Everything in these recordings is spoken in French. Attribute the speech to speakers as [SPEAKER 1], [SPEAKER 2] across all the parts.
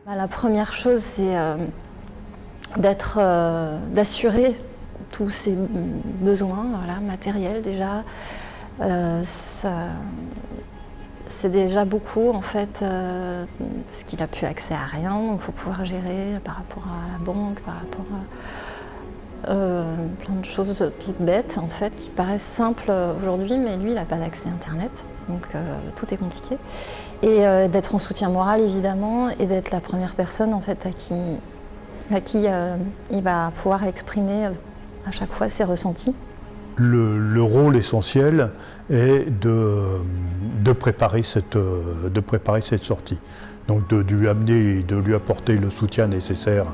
[SPEAKER 1] La première chose, c'est d'assurer tous ses besoins, voilà, matériels déjà. C'est déjà beaucoup en fait, parce qu'il n'a plus accès à rien, donc il faut pouvoir gérer par rapport à la banque, par rapport à plein de choses toutes bêtes en fait, qui paraissent simples aujourd'hui, mais lui il n'a pas d'accès Internet, donc tout est compliqué. Et d'être en soutien moral évidemment, et d'être la première personne en fait à qui il va pouvoir exprimer à chaque fois ses ressentis.
[SPEAKER 2] Le rôle essentiel est de préparer cette sortie. Donc de lui amener et de lui apporter le soutien nécessaire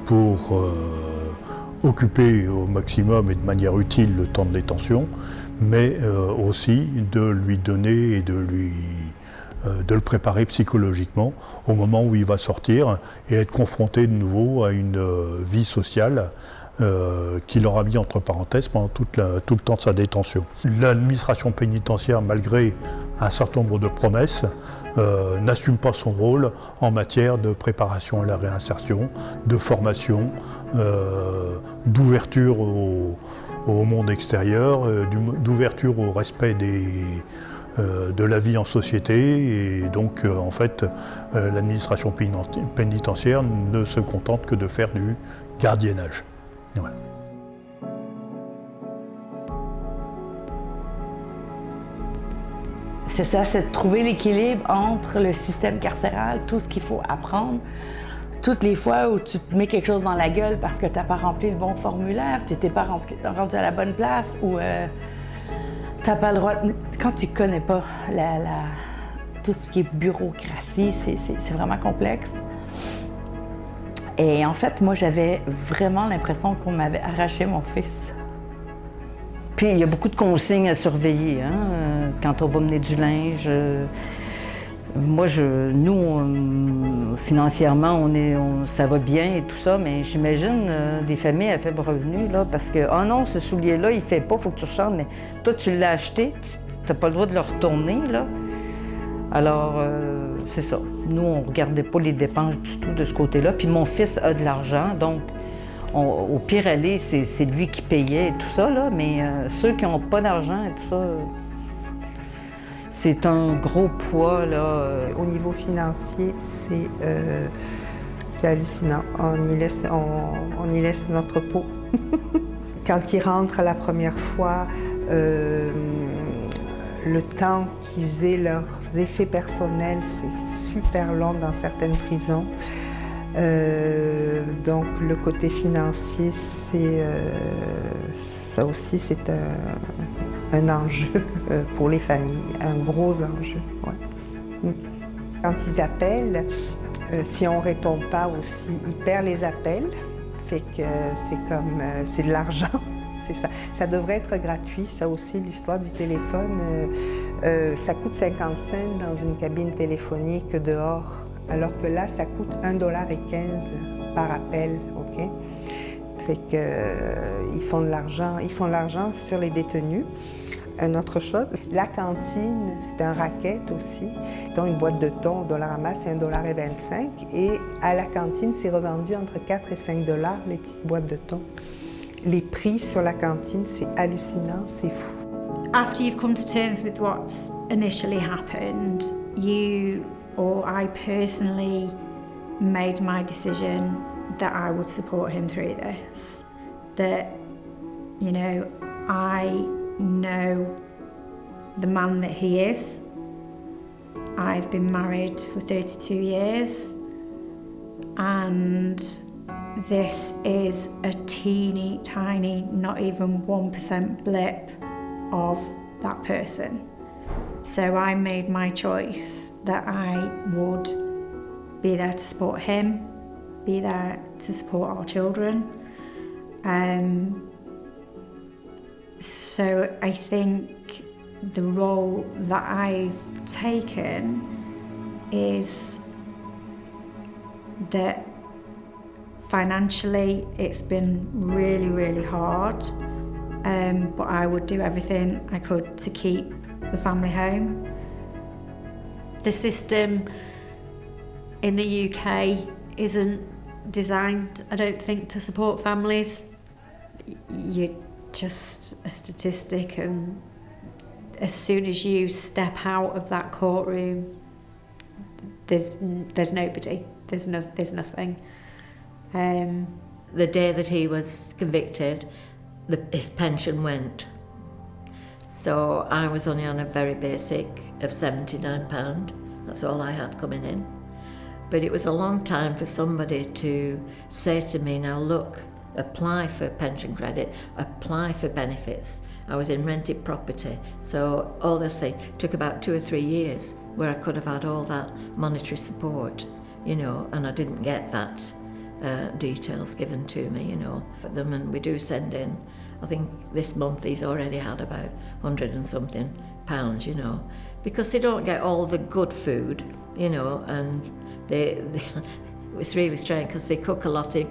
[SPEAKER 2] pour occuper au maximum et de manière utile le temps de détention, mais aussi de lui donner et de le préparer psychologiquement au moment où il va sortir et être confronté de nouveau à une vie sociale qu'il aura mis entre parenthèses pendant tout le temps de sa détention. L'administration pénitentiaire, malgré un certain nombre de promesses, n'assume pas son rôle en matière de préparation à la réinsertion, de formation, d'ouverture au monde extérieur, d'ouverture au respect de la vie en société. Et donc, en fait, l'administration pénitentiaire ne se contente que de faire du gardiennage. Voilà.
[SPEAKER 3] C'est ça, c'est de trouver l'équilibre entre le système carcéral, tout ce qu'il faut apprendre. Toutes les fois où tu te mets quelque chose dans la gueule parce que tu n'as pas rempli le bon formulaire, tu t'es pas rendu à la bonne place, ou tu n'as pas le droit. Quand tu ne connais pas tout ce qui est bureaucratie, c'est vraiment complexe. Et en fait, moi, j'avais vraiment l'impression qu'on m'avait arraché mon fils.
[SPEAKER 4] Puis, il y a beaucoup de consignes à surveiller, hein, quand on va mener du linge. Nous, financièrement, ça va bien et tout ça, mais j'imagine des familles à faible revenu, là, parce que, ah non, ce soulier-là, il fait pas, il faut que tu rechanges, mais toi, tu l'as acheté, tu n'as pas le droit de le retourner, là. Alors, c'est ça. Nous, on ne regardait pas les dépenses du tout de ce côté-là. Puis mon fils a de l'argent, donc au pire aller, c'est lui qui payait et tout ça, là. Mais ceux qui n'ont pas d'argent et tout ça, c'est un gros poids, là.
[SPEAKER 5] Au niveau financier, c'est hallucinant. On y laisse notre peau. Quand ils rentrent la première fois, le temps qu'ils aient leurs effets personnels, c'est super long dans certaines prisons. Donc le côté financier, ça aussi, c'est un enjeu pour les familles, un gros enjeu. Ouais. Quand ils appellent, si on ne répond pas aussi, ils perdent les appels. Fait que c'est de l'argent. Ça. Ça devrait être gratuit, ça aussi, l'histoire du téléphone. Ça coûte 50 cents dans une cabine téléphonique dehors, alors que là, ça coûte 1,15 $ par appel, OK? Fait que ils font de l'argent sur les détenus. Une autre chose, la cantine, c'est un racket aussi. Donc une boîte de thon au Dollarama, c'est 1,25 $. Et à la cantine, c'est revendu entre 4 et 5 $, les petites boîtes de thon. Les prix sur la cantine, c'est hallucinant, c'est fou.
[SPEAKER 6] After you've come to terms with what's initially happened, you or I personally made my decision that I would support him through this. That, you know, I know the man that he is. I've been married for 32 years, and this is a teeny tiny, not even 1% blip of that person. So I made my choice that I would be there to support him, be there to support our children. So I think the role that I've taken is that financially it's been really, really hard, but I would do everything I could to keep the family home. The system in the UK isn't designed, I don't think, to support families. You're just a statistic, and as soon as you step out of that courtroom, there's nobody, there's nothing.
[SPEAKER 7] The day that he was convicted, his pension went. So I was only on a very basic of £79. That's all I had coming in. But it was a long time for somebody to say to me, now look, apply for pension credit, apply for benefits. I was in rented property, so all those things took about 2 or 3 years where I could have had all that monetary support, you know, and I didn't get that details given to me, you know. And we do send in, I think this month he's already had about 100 and something pounds, you know, because they don't get all the good food, you know, and it's really strange because they cook a lot in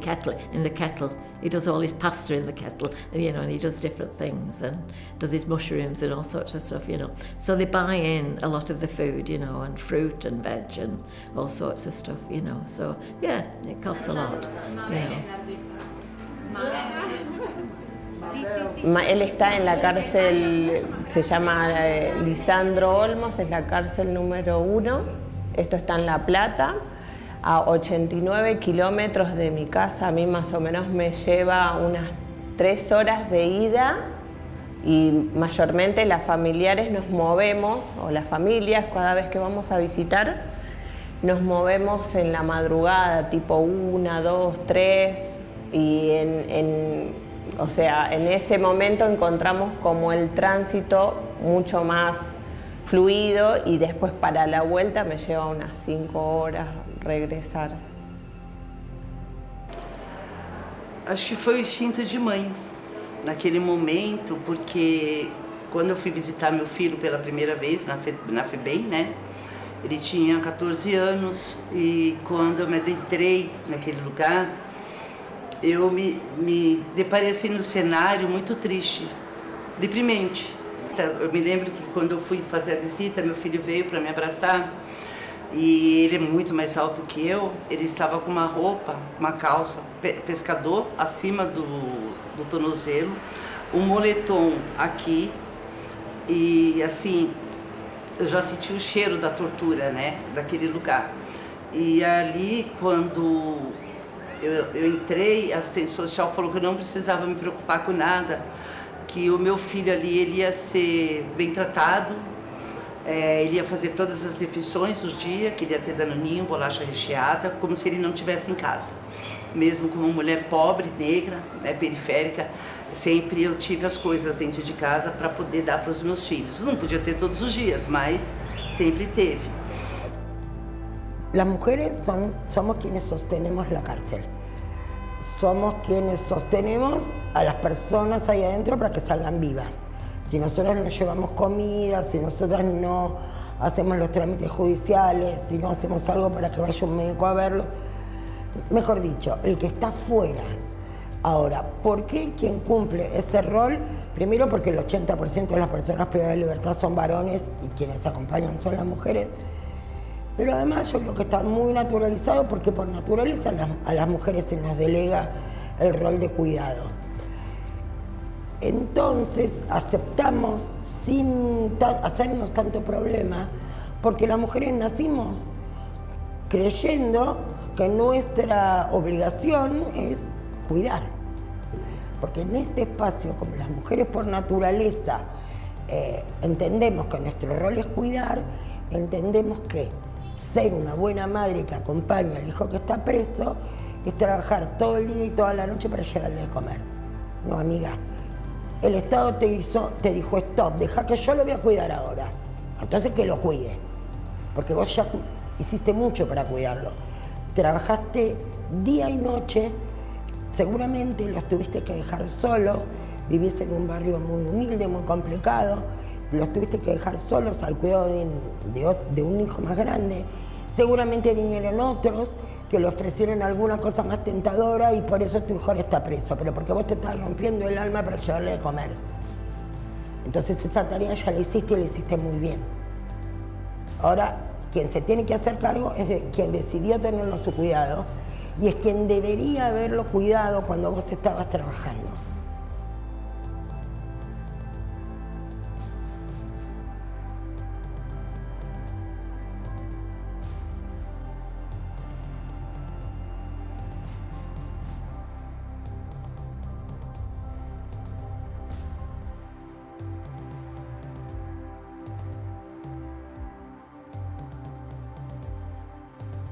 [SPEAKER 7] the kettle. He does all his pasta in the kettle, you know, and he does different things and does his mushrooms and all sorts of stuff, you know. So they buy in a lot of the food, you know, and fruit and veg and all sorts of stuff, you know. So yeah, it costs a lot, you know.
[SPEAKER 8] Él está en la cárcel, se llama Lisandro Olmos, es la cárcel número 1. Esto está en La Plata, a 89 kilómetros de mi casa. A mí más o menos me lleva unas 3 horas de ida y mayormente las familiares nos movemos, o las familias, cada vez que vamos a visitar, nos movemos en la madrugada, tipo 1, 2, 3, y o sea, en ese momento encontramos como el tránsito mucho más fluido y después para la vuelta me lleva unas 5 horas regressar.
[SPEAKER 9] Acho que foi o instinto de mãe, naquele momento, porque quando eu fui visitar meu filho pela primeira vez na FEBEM, né, ele tinha 14 anos e quando eu me adentrei naquele lugar, eu me deparei assim no cenário muito triste, deprimente. Eu me lembro que quando eu fui fazer a visita, meu filho veio para me abraçar e ele é muito mais alto que eu. Ele estava com uma roupa, uma calça pescador acima do tornozelo, um moletom aqui e assim, eu já senti o cheiro da tortura, né, daquele lugar. E ali, quando eu entrei, a assistente social falou que eu não precisava me preocupar com nada, que o meu filho ali ele ia ser bem tratado, ele ia fazer todas as refeições do dia, que ele ia ter danoninho, bolacha recheada, como se ele não estivesse em casa. Mesmo como mulher pobre, negra, né, periférica, sempre eu tive as coisas dentro de casa para poder dar para os meus filhos. Não podia ter todos os dias, mas sempre teve.
[SPEAKER 10] Las mujeres somos quienes sostenemos la cárcel. Somos quienes sostenemos a las personas ahí adentro para que salgan vivas. Si nosotros no llevamos comida, si nosotros no hacemos los trámites judiciales, si no hacemos algo para que vaya un médico a verlo, mejor dicho, el que está fuera. Ahora, ¿por qué quien cumple ese rol? Primero porque el 80% de las personas privadas de libertad son varones y quienes acompañan son las mujeres. Pero además yo creo que está muy naturalizado porque por naturaleza a las mujeres se nos delega el rol de cuidado. Entonces aceptamos sin hacernos tanto problema porque las mujeres nacimos creyendo que nuestra obligación es cuidar. Porque en este espacio, como las mujeres por naturaleza entendemos que nuestro rol es cuidar, entendemos que ser una buena madre que acompaña al hijo que está preso es trabajar todo el día y toda la noche para llevarle de comer. No, amiga, el Estado te dijo stop, deja que yo lo voy a cuidar ahora. Entonces que lo cuide, porque vos ya hiciste mucho para cuidarlo. Trabajaste día y noche, seguramente los tuviste que dejar solos, vivís en un barrio muy humilde, muy complicado, los tuviste que dejar solos al cuidado de un hijo más grande. Seguramente vinieron otros que le ofrecieron alguna cosa más tentadora y por eso tu hijo está preso, pero porque vos te estás rompiendo el alma para llevarle de comer. Entonces esa tarea ya la hiciste y la hiciste muy bien. Ahora quien se tiene que hacer cargo es de quien decidió tenerlo a su cuidado y es quien debería haberlo cuidado cuando vos estabas trabajando.